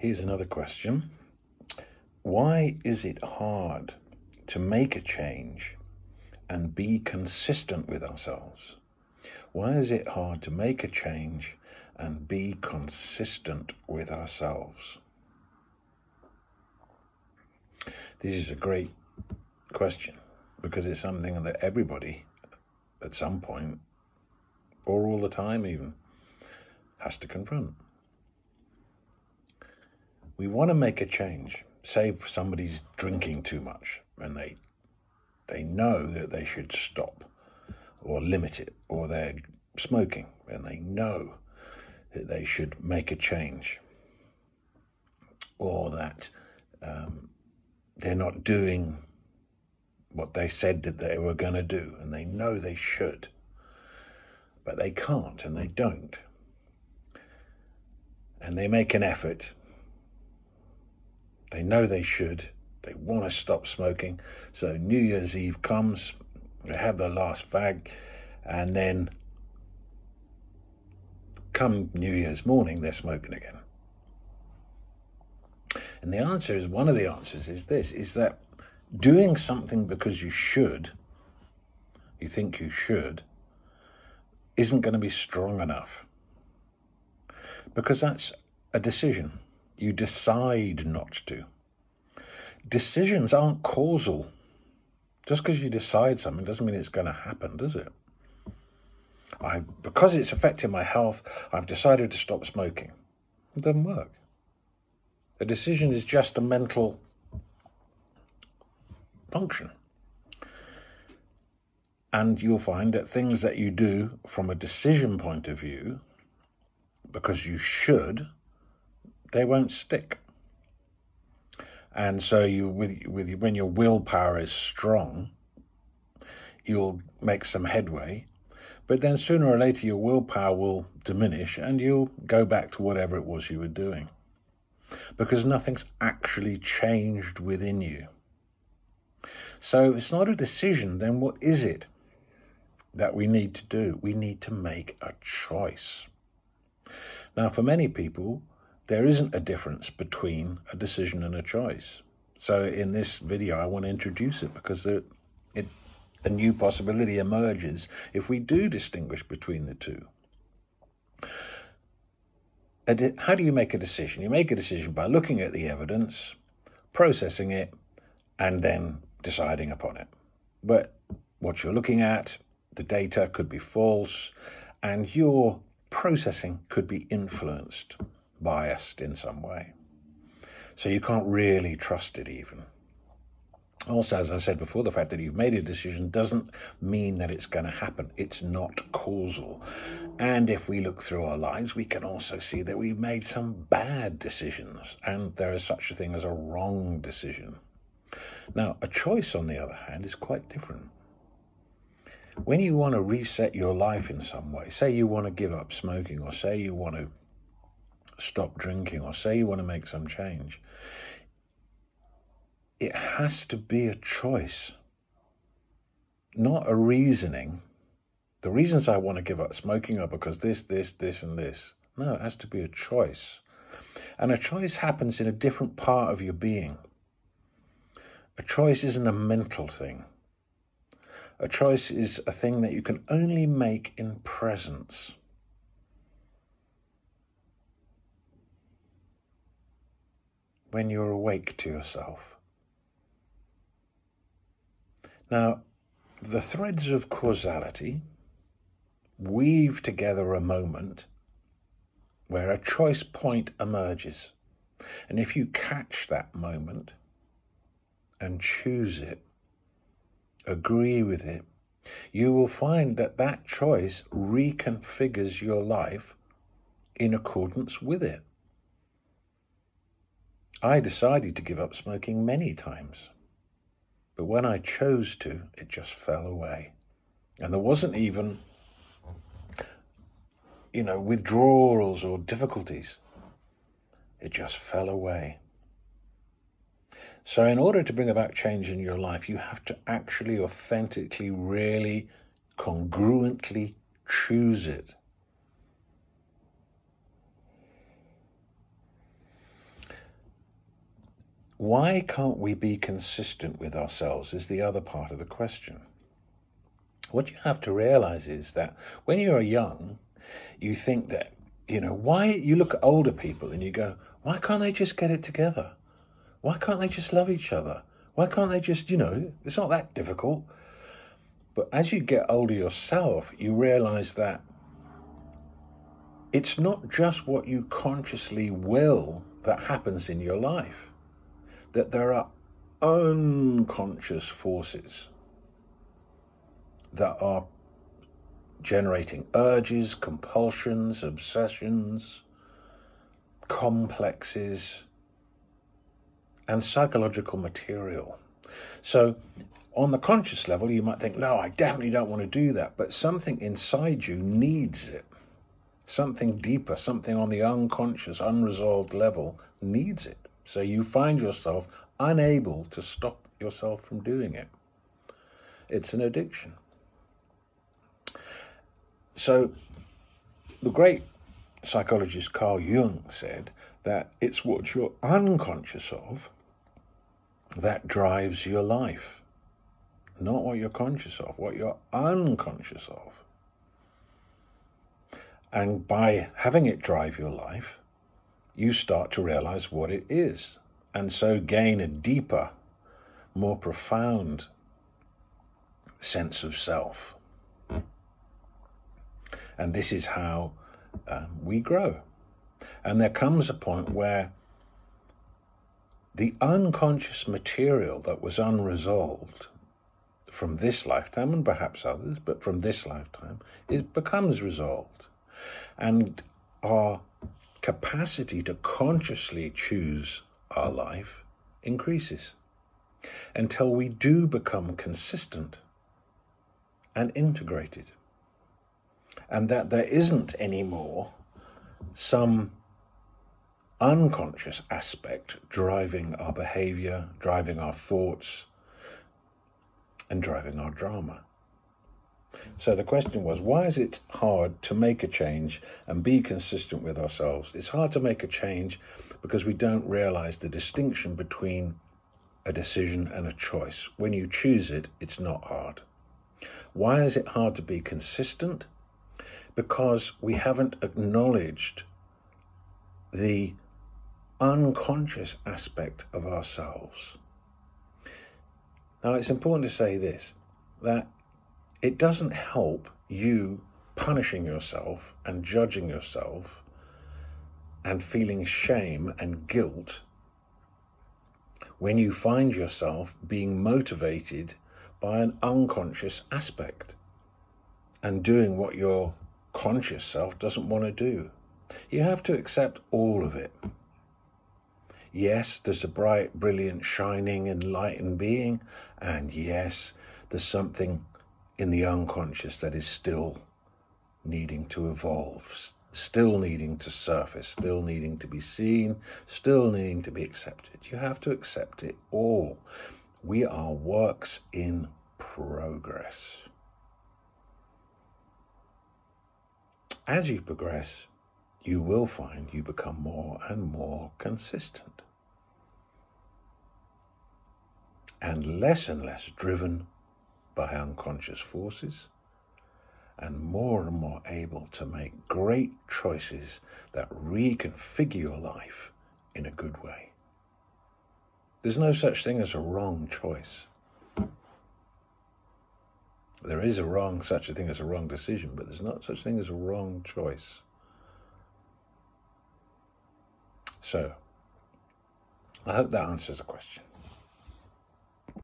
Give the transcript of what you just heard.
Here's another question. Why is it hard to make a change and be consistent with ourselves? Why is it hard to make a change and be consistent with ourselves? This is a great question because it's something that everybody at some point, or all the time even, has to confront. We want to make a change. Say if somebody's drinking too much and they know that they should stop or limit it, or they're smoking and they know that they should make a change, or that they're not doing what they said that they were going to do, and they know they should, but they can't and they don't. And they make an effort. They know they should. They want to stop smoking. So New Year's Eve comes, they have their last fag, and then come New Year's morning, they're smoking again. And the answer is, one of the answers is this, is that doing something because you think you should, isn't going to be strong enough. Because that's a decision. You decide not to. Decisions aren't causal. Just because you decide something doesn't mean it's going to happen, does it? Because it's affecting my health, I've decided to stop smoking. It doesn't work. A decision is just a mental function. And you'll find that things that you do from a decision point of view, because you should, they won't stick. And so when your willpower is strong, you'll make some headway, but then sooner or later your willpower will diminish and you'll go back to whatever it was you were doing, because nothing's actually changed within you. So if it's not a decision, then what is it that we need to do? We need to make a choice. Now, for many people, there isn't a difference between a decision and a choice. So in this video, I want to introduce it because a new possibility emerges if we do distinguish between the two. How do you make a decision? You make a decision by looking at the evidence, processing it, and then deciding upon it. But what you're looking at, the data could be false, and your processing could be influenced, biased in some way. So you can't really trust it even. Also, as I said before, the fact that you've made a decision doesn't mean that it's going to happen. It's not causal. And if we look through our lives, we can also see that we've made some bad decisions, and there is such a thing as a wrong decision. Now, a choice, on the other hand, is quite different. When you want to reset your life in some way, say you want to give up smoking, or say you want to stop drinking, or say you want to make some change, it has to be a choice, not a reasoning. The reasons I want to give up smoking are because this, and this. No, it has to be a choice. And a choice happens in a different part of your being. A choice isn't a mental thing. A choice is a thing that you can only make in presence. When you're awake to yourself. Now, the threads of causality weave together a moment where a choice point emerges. And if you catch that moment and choose it, agree with it, you will find that that choice reconfigures your life in accordance with it. I decided to give up smoking many times, but when I chose to, it just fell away. And there wasn't even, withdrawals or difficulties. It just fell away. So in order to bring about change in your life, you have to actually authentically, really congruently choose it. Why can't we be consistent with ourselves is the other part of the question. What you have to realize is that when you're young, you think that, why you look at older people and you go, why can't they just get it together? Why can't they just love each other? Why can't they just, it's not that difficult. But as you get older yourself, you realize that it's not just what you consciously will that happens in your life, that there are unconscious forces that are generating urges, compulsions, obsessions, complexes, and psychological material. So on the conscious level, you might think, no, I definitely don't want to do that. But something inside you needs it. Something deeper, something on the unconscious, unresolved level needs it. So you find yourself unable to stop yourself from doing it. It's an addiction. So the great psychologist Carl Jung said that it's what you're unconscious of that drives your life. Not what you're conscious of, what you're unconscious of. And by having it drive your life, you start to realize what it is, and so gain a deeper, more profound sense of self. And this is how we grow. And there comes a point where the unconscious material that was unresolved from this lifetime, and perhaps others, but from this lifetime, it becomes resolved. And our capacity to consciously choose our life increases until we do become consistent and integrated. And that there isn't anymore some unconscious aspect driving our behavior, driving our thoughts, and driving our drama. So the question was, why is it hard to make a change and be consistent with ourselves? It's hard to make a change because we don't realize the distinction between a decision and a choice. When you choose it, it's not hard. Why is it hard to be consistent? Because we haven't acknowledged the unconscious aspect of ourselves. Now, it's important to say this, that it doesn't help you punishing yourself and judging yourself and feeling shame and guilt when you find yourself being motivated by an unconscious aspect and doing what your conscious self doesn't want to do. You have to accept all of it. Yes, there's a bright, brilliant, shining, enlightened being, and yes, there's something in the unconscious that is still needing to evolve, still needing to surface, still needing to be seen, still needing to be accepted. You have to accept it all. We are works in progress. As you progress, you will find you become more and more consistent and less driven by unconscious forces, and more able to make great choices that reconfigure your life in a good way. There's no such thing as a wrong choice. There is such a thing as a wrong decision, but there's not such thing as a wrong choice. So, I hope that answers the question.